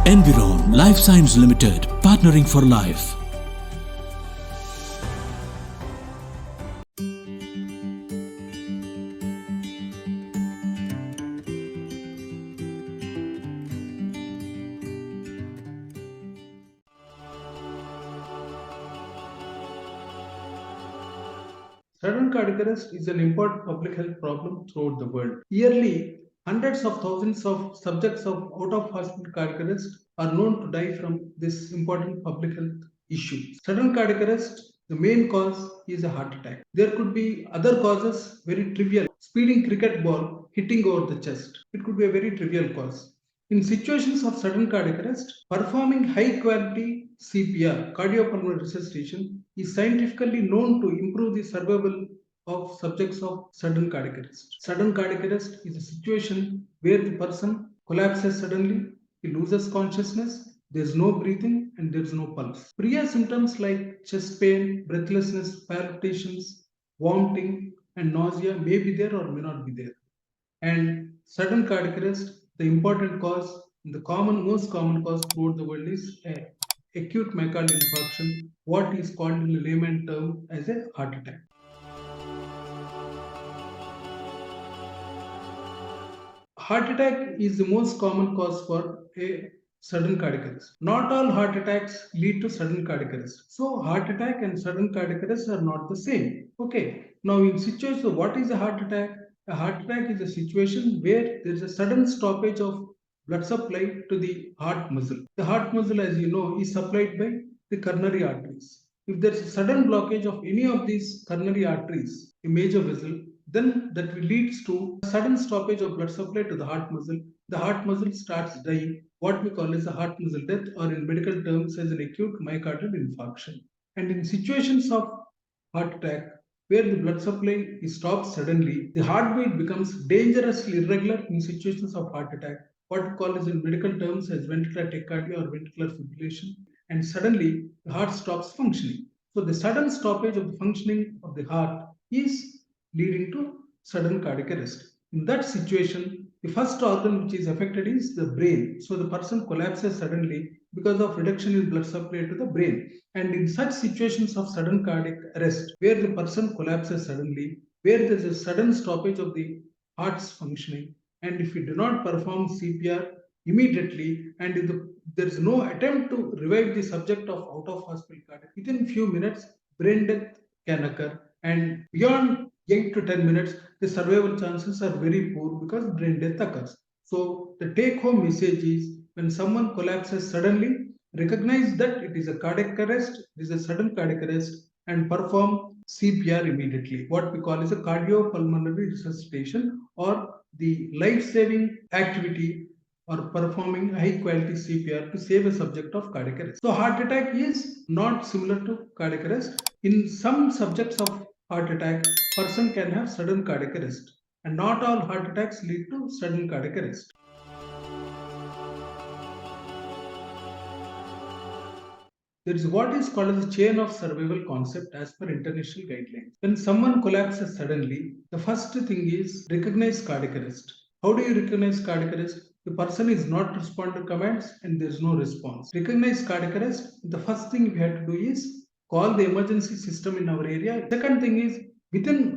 Environ Life Science Limited, partnering for life. Sudden cardiac arrest is an important public health problem throughout the world. Yearly, hundreds of thousands of subjects of out-of-hospital cardiac arrest are known to die from this important public health issue. Sudden cardiac arrest, the main cause is a heart attack. There could be other causes, very trivial. Speeding cricket ball hitting over the chest. It could be a very trivial cause. In situations of sudden cardiac arrest, performing high-quality CPR, cardiopulmonary resuscitation, is scientifically known to improve the survival of subjects of sudden cardiac arrest. Sudden cardiac arrest is a situation where the person collapses suddenly, he loses consciousness, there is no breathing and there is no pulse. Prior symptoms like chest pain, breathlessness, palpitations, vomiting, and nausea may be there or may not be there. And sudden cardiac arrest, the important cause, the most common cause throughout the world is acute myocardial infarction, what is called in a layman term as a heart attack. Heart attack is the most common cause for a sudden cardiac arrest. Not all heart attacks lead to sudden cardiac arrest. So heart attack and sudden cardiac arrest are not the same. Okay. Now in situation, what is a heart attack? A heart attack is a situation where there is a sudden stoppage of blood supply to the heart muscle. The heart muscle, as you know, is supplied by the coronary arteries. If there is a sudden blockage of any of these coronary arteries, a major vessel, then that leads to sudden stoppage of blood supply to the heart muscle. The heart muscle starts dying, what we call as a heart muscle death, or in medical terms as an acute myocardial infarction. And in situations of heart attack, where the blood supply is stopped suddenly, the heartbeat becomes dangerously irregular in situations of heart attack, what we call as in medical terms as ventricular tachycardia or ventricular fibrillation, and suddenly the heart stops functioning. So the sudden stoppage of the functioning of the heart is leading to sudden cardiac arrest. In that situation, the first organ which is affected is the brain. So the person collapses suddenly because of reduction in blood supply to the brain. And in such situations of sudden cardiac arrest, where the person collapses suddenly, where there is a sudden stoppage of the heart's functioning, and if we do not perform CPR immediately, and if there is no attempt to revive the subject of out-of-hospital cardiac, within few minutes, brain death can occur. And beyond 8 to 10 minutes, the survival chances are very poor because brain death occurs. So the take-home message is when someone collapses suddenly, recognize that it is a cardiac arrest, it is a sudden cardiac arrest, and perform CPR immediately, what we call as a cardiopulmonary resuscitation or the life-saving activity or performing high quality CPR to save a subject of cardiac arrest. So heart attack is not similar to cardiac arrest. In some subjects of heart attack, person can have sudden cardiac arrest, and not all heart attacks lead to sudden cardiac arrest. There is what is called as a chain of survival concept as per international guidelines. When someone collapses suddenly, the first thing is recognize cardiac arrest. How do you recognize cardiac arrest? The person is not responding to commands and there is no response. Recognize cardiac arrest. The first thing we have to do is call the emergency system in our area. Second thing is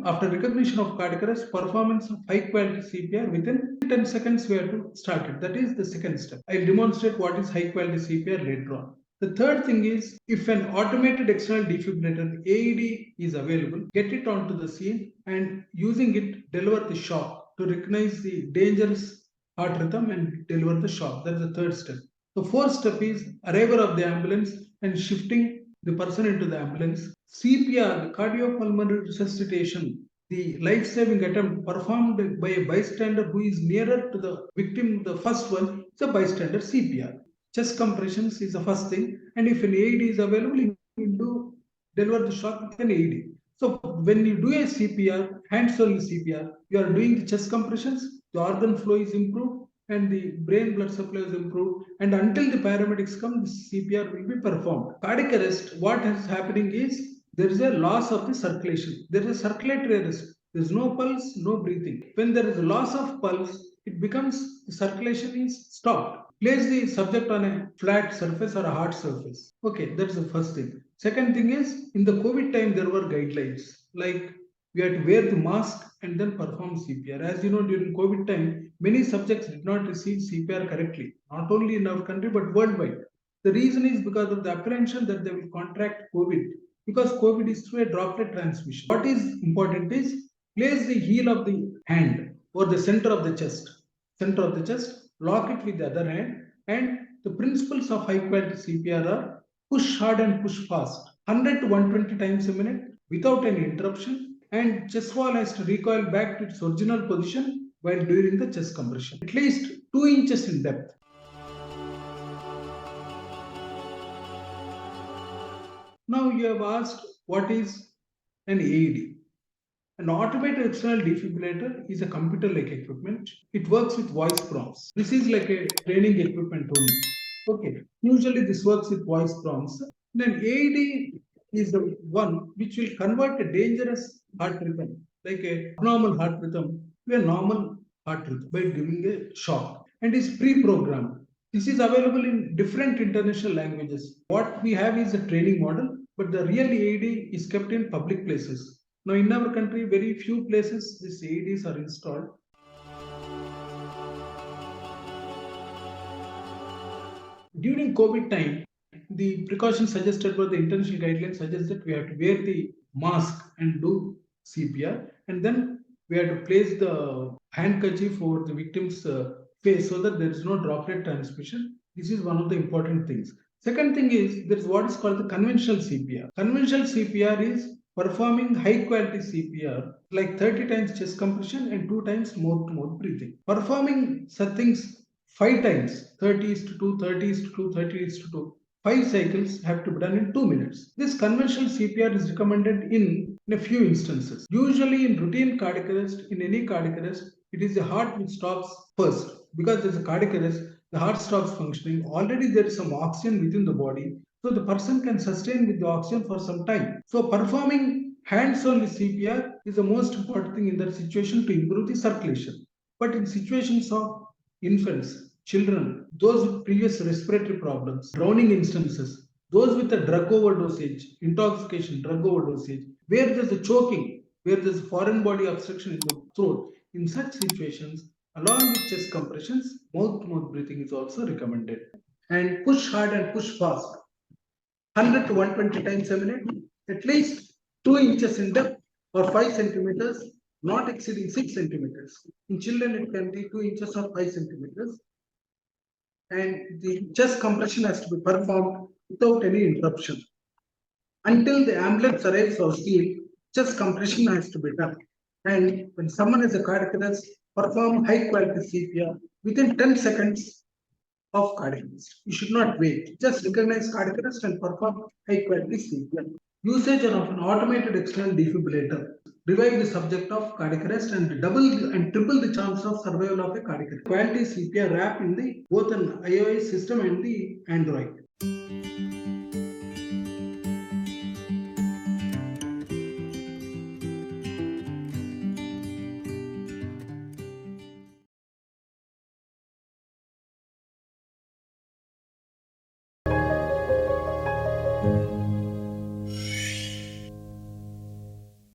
after recognition of cardiac arrest, performance of high quality CPR within 10 seconds we have to start it. That is the second step. I will demonstrate what is high quality CPR later on. The third thing is if an automated external defibrillator AED is available, get it onto the scene and using it deliver the shock to recognize the dangerous heart rhythm and deliver the shock. That is the third step. The fourth step is arrival of the ambulance and shifting the person into the ambulance. CPR, the cardiopulmonary resuscitation, the life-saving attempt performed by a bystander who is nearer to the victim, the first one, is a bystander CPR. Chest compressions is the first thing, and if an AED is available, you will do deliver the shock with an AED. So when you do a CPR, hands-only CPR, you are doing the chest compressions, the organ flow is improved, and the brain blood supply is improved, and until the paramedics come, the CPR will be performed. Cardiac arrest, what is happening is there is a loss of the circulation. There is a circulatory arrest. There is no pulse, no breathing. When there is a loss of pulse, it becomes the circulation is stopped. Place the subject on a flat surface or a hard surface. Okay, that's the first thing. Second thing is in the COVID time there were guidelines like we had to wear the mask and then perform CPR. As you know, during COVID time, many subjects did not receive CPR correctly, not only in our country but worldwide. The reason is because of the apprehension that they will contract COVID because COVID is through a droplet transmission. What is important is place the heel of the hand or the center of the chest, lock it with the other hand, and the principles of high quality CPR are push hard and push fast, 100 to 120 times a minute without any interruption, and chest wall has to recoil back to its original position while during the chest compression, at least 2 inches in depth. Now you have asked what is an AED. An automated external defibrillator is a computer-like equipment. It works with voice prompts. This is like a training equipment only. Okay. Usually this works with voice prompts. Then AED is the one which will convert a dangerous heart rhythm, like a normal heart rhythm, to a normal heart rhythm by giving a shock, and is pre-programmed. This is available in different international languages. What we have is a training model, but the real AED is kept in public places. Now, in our country, very few places these AEDs are installed. During COVID time, the precautions suggested by the international guidelines suggest that we have to wear the mask and do CPR, and then we have to place the handkerchief over the victim's face so that there is no droplet transmission. This is one of the important things. Second thing is there is what is called the conventional CPR. Conventional CPR is performing high quality CPR like 30 times chest compression and 2 times mouth to mouth breathing. Performing such things 5 times, 30 is to 2, 30 is to 2, 30 is to 2. 5 cycles have to be done in 2 minutes. This conventional CPR is recommended in a few instances. Usually in routine cardiac arrest, in any cardiac arrest, it is the heart which stops first. Because there's a cardiac arrest, the heart stops functioning. Already there is some oxygen within the body. So the person can sustain with the oxygen for some time. So performing hands-only CPR is the most important thing in that situation to improve the circulation. But in situations of infants, children, those with previous respiratory problems, drowning instances, those with a drug overdosage, intoxication, drug overdosage, where there's a choking, where there's a foreign body obstruction in the throat, in such situations, along with chest compressions, mouth-to-mouth breathing is also recommended. And push hard and push fast. 100 to 120 times a minute, at least 2 inches in depth or 5 centimeters, not exceeding 6 centimeters. In children, it can be 2 inches or 5 centimeters. And the chest compression has to be performed without any interruption. Until the ambulance arrives or healed, chest compression has to be done. And when someone has a cardiac arrest, perform high quality CPR within 10 seconds of cardiac arrest. You should not wait. Just recognize cardiac arrest and perform high quality CPR. Usage of an automated external defibrillator revive the subject of cardiac arrest and double and triple the chance of survival of a cardiac arrest. Quality CPR app in the both an iOS system and the Android.